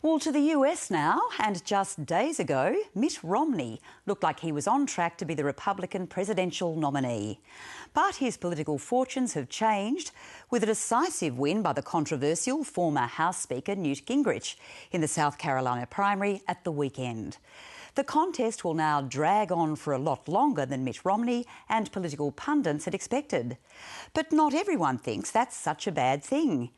Well, to the US now, and just days ago, Mitt Romney looked like he was on track to be the Republican presidential nominee. But his political fortunes have changed with a decisive win by the controversial former House Speaker Newt Gingrich in the South Carolina primary at the weekend. The contest will now drag on for a lot longer than Mitt Romney and political pundits had expected. But not everyone thinks that's such a bad thing.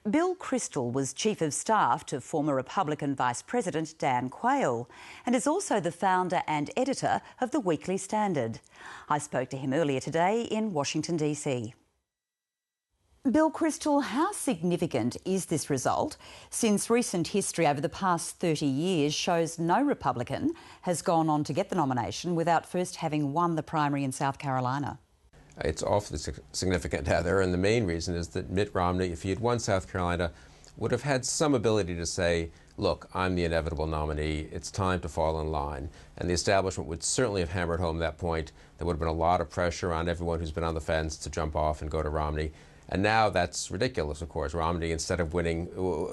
Bill Kristol was Chief of Staff to former Republican Vice President Dan Quayle and is also the founder and editor of the Weekly Standard. I spoke to him earlier today in Washington, DC. Bill Kristol, how significant is this result, since recent history over the past 30 years shows no Republican has gone on to get the nomination without first having won the primary in South Carolina? It's awfully significant, Heather, and the main reason is that Mitt Romney, if he had won South Carolina, would have had some ability to say, look, I'm the inevitable nominee, it's time to fall in line. And the establishment would certainly have hammered home that point. There would have been a lot of pressure on everyone who's been on the fence to jump off and go to Romney. And now that's ridiculous, of course. Romney, instead of winning,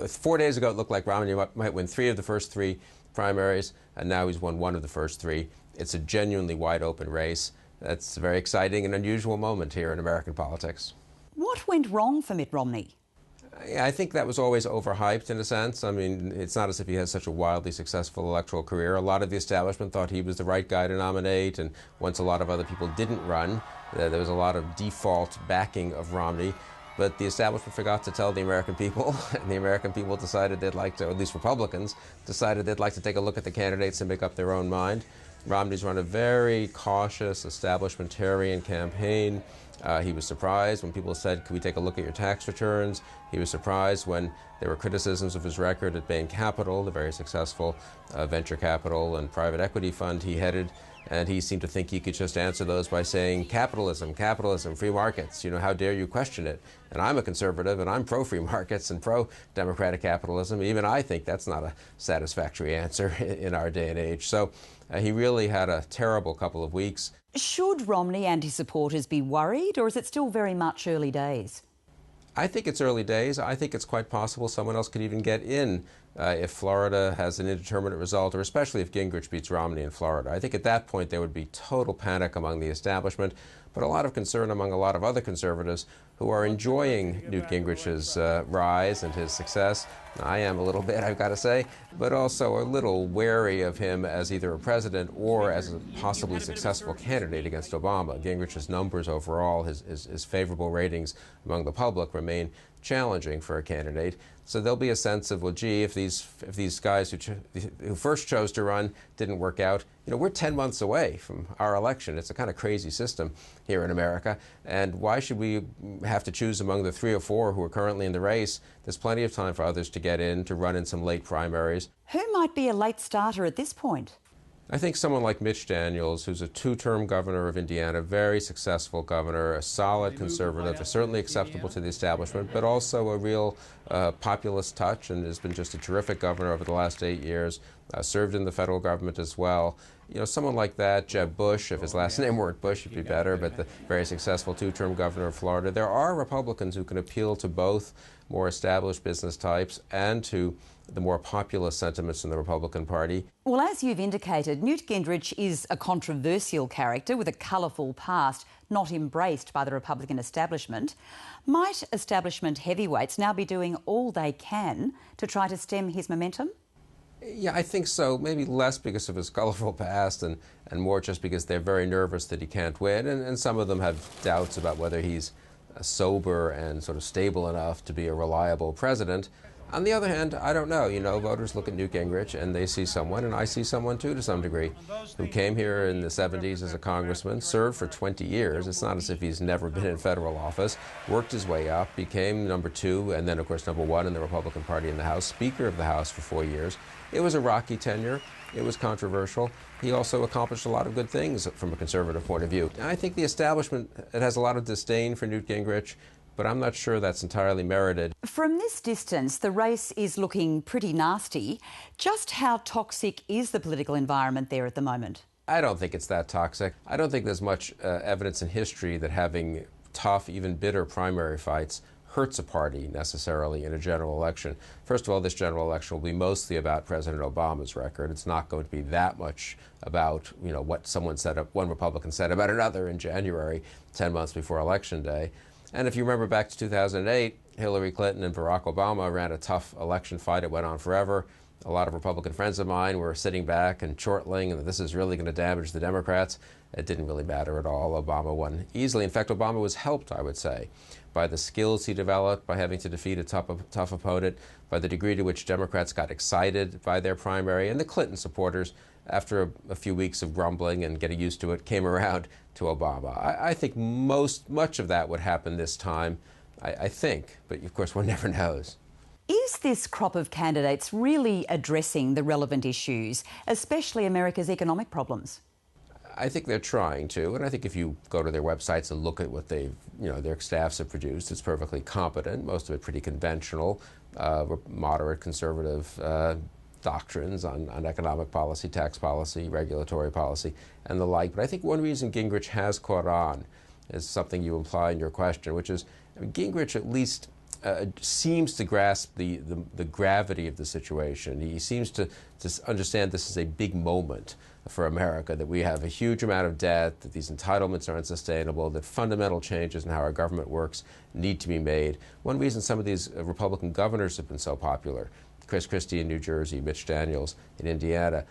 4 days ago it looked like Romney might win 3 of the first 3 primaries, and now he's won 1 of the first 3. It's a genuinely wide open race. That's a very exciting and unusual moment here in American politics. What went wrong for Mitt Romney? I think that was always overhyped in a sense. I mean, it's not as if he has such a wildly successful electoral career. A lot of the establishment thought he was the right guy to nominate, and once a lot of other people didn't run, there was a lot of default backing of Romney. But the establishment forgot to tell the American people, and the American people decided they'd like to, or at least Republicans, decided they'd like to take a look at the candidates and make up their own mind. Romney's run a very cautious, establishmentarian campaign. He was surprised when people said, can we take a look at your tax returns? He was surprised when there were criticisms of his record at Bain Capital, the very successful venture capital and private equity fund he headed. And he seemed to think he could just answer those by saying, capitalism, capitalism, free markets, you know, how dare you question it? And I'm a conservative, and I'm pro-free markets and pro-democratic capitalism. Even I think that's not a satisfactory answer in our day and age. So he really had a terrible couple of weeks. Should Romney and his supporters be worried, or is it still very much early days? I think it's early days. I think it's quite possible someone else could even get in if Florida has an indeterminate result, or especially if Gingrich beats Romney in Florida. I think at that point there would be total panic among the establishment, but a lot of concern among a lot of other conservatives who are enjoying Newt Gingrich's rise and his success. I am a little bit, I've got to say, but also a little wary of him as either a president or as a possibly successful candidate against Obama. Gingrich's numbers overall, his favorable ratings among the public remain challenging for a candidate. So there'll be a sense of, well, gee, if these guys who first chose to run didn't work out, you know, we're 10 months away from our election. It's a kind of crazy system here in America. And why should we have to choose among the 3 or 4 who are currently in the race? There's plenty of time for others to get in, to run in some late primaries. Who might be a late starter at this point? I think someone like Mitch Daniels, who's a 2-term governor of Indiana, very successful governor, a solid conservative, certainly acceptable to the establishment, but also a real populist touch, and has been just a terrific governor over the last 8 years, served in the federal government as well. You know, someone like that, Jeb Bush, if his last name weren't Bush, it'd be better, but the very successful 2-term governor of Florida. There are Republicans who can appeal to both more established business types and to the more populist sentiments in the Republican Party. Well, as you've indicated, Newt Gingrich is a controversial character with a colourful past, not embraced by the Republican establishment. Might establishment heavyweights now be doing all they can to try to stem his momentum? Yeah, I think so. Maybe less because of his colorful past and more just because they're very nervous that he can't win. And some of them have doubts about whether he's sober and sort of stable enough to be a reliable president. On the other hand, I don't know. You know, voters look at Newt Gingrich and they see someone, and I see someone too to some degree, who came here in the 70s as a congressman, served for 20 years. It's not as if he's never been in federal office, worked his way up, became number 2, and then, of course, number 1 in the Republican Party in the House, Speaker of the House for 4 years. It was a rocky tenure. It was controversial. He also accomplished a lot of good things from a conservative point of view. I think the establishment, it has a lot of disdain for Newt Gingrich, but I'm not sure that's entirely merited. From this distance, the race is looking pretty nasty. Just how toxic is the political environment there at the moment? I don't think it's that toxic. I don't think there's much evidence in history that having tough, even bitter primary fights hurts a party necessarily in a general election. First of all, this general election will be mostly about President Obama's record. It's not going to be that much about, what one Republican said about another in January, 10 months before Election Day. And if you remember back to 2008, Hillary Clinton and Barack Obama ran a tough election fight. It went on forever. A lot of Republican friends of mine were sitting back and chortling, and this is really going to damage the Democrats. It didn't really matter at all. Obama won easily. In fact, Obama was helped, I would say, by the skills he developed, by having to defeat a tough opponent, by the degree to which Democrats got excited by their primary, and the Clinton supporters, after a few weeks of grumbling and getting used to it, came around to Obama. I think much of that would happen this time, I think, but of course one never knows. Is this crop of candidates really addressing the relevant issues, especially America's economic problems? I think they're trying to, and I think if you go to their websites and look at what their staffs have produced, it's perfectly competent, most of it pretty conventional, moderate conservative doctrines on economic policy, tax policy, regulatory policy, and the like. But I think one reason Gingrich has caught on is something you imply in your question, which is Gingrich at least seems to grasp the gravity of the situation. He seems to understand this is a big moment for America, that we have a huge amount of debt, that these entitlements are unsustainable, that fundamental changes in how our government works need to be made. One reason some of these Republican governors have been so popular, Chris Christie in New Jersey, Mitch Daniels in Indiana,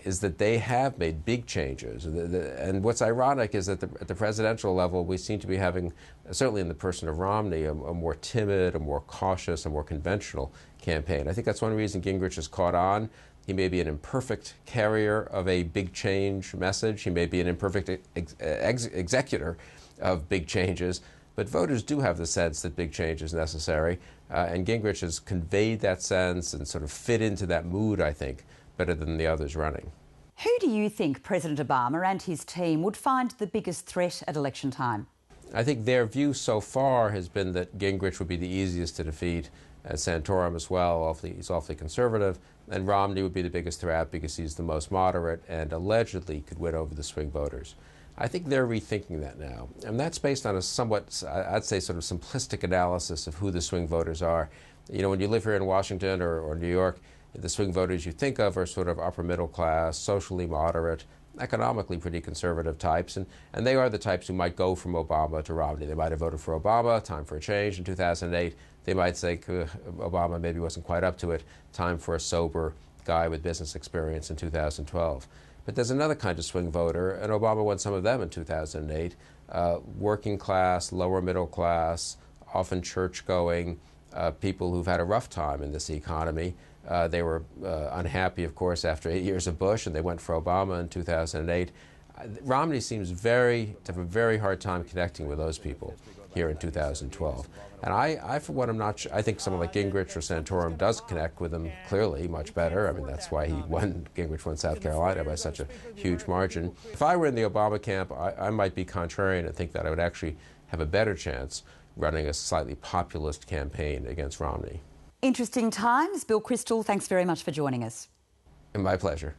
is that they have made big changes. And what's ironic is that at the presidential level, we seem to be having, certainly in the person of Romney, a more timid, a more cautious, a more conventional campaign. I think that's one reason Gingrich has caught on. He may be an imperfect carrier of a big change message. He may be an imperfect executor of big changes. But voters do have the sense that big change is necessary. And Gingrich has conveyed that sense and sort of fit into that mood, I think, better than the others running. Who do you think President Obama and his team would find the biggest threat at election time? I think their view so far has been that Gingrich would be the easiest to defeat, Santorum as well. He's awfully conservative. And Romney would be the biggest threat because he's the most moderate and allegedly could win over the swing voters. I think they're rethinking that now. And that's based on a somewhat, I'd say, sort of simplistic analysis of who the swing voters are. When you live here in Washington or New York, the swing voters you think of are sort of upper middle class, socially moderate, economically pretty conservative types. And they are the types who might go from Obama to Romney. They might have voted for Obama, time for a change in 2008. They might say Obama maybe wasn't quite up to it, time for a sober guy with business experience in 2012. But there's another kind of swing voter, and Obama won some of them in 2008, working class, lower middle class, often church-going, people who've had a rough time in this economy. They were unhappy, of course, after 8 years of Bush, and they went for Obama in 2008. Romney seems to have a very hard time connecting with those people here in 2012. And I for one, am not sure. I think someone like Gingrich or Santorum does connect with them clearly much better. I mean, that's why Gingrich won South Carolina by such a huge margin. If I were in the Obama camp, I might be contrarian and think that I would actually have a better chance running a slightly populist campaign against Romney. Interesting times. Bill Kristol, thanks very much for joining us. My pleasure.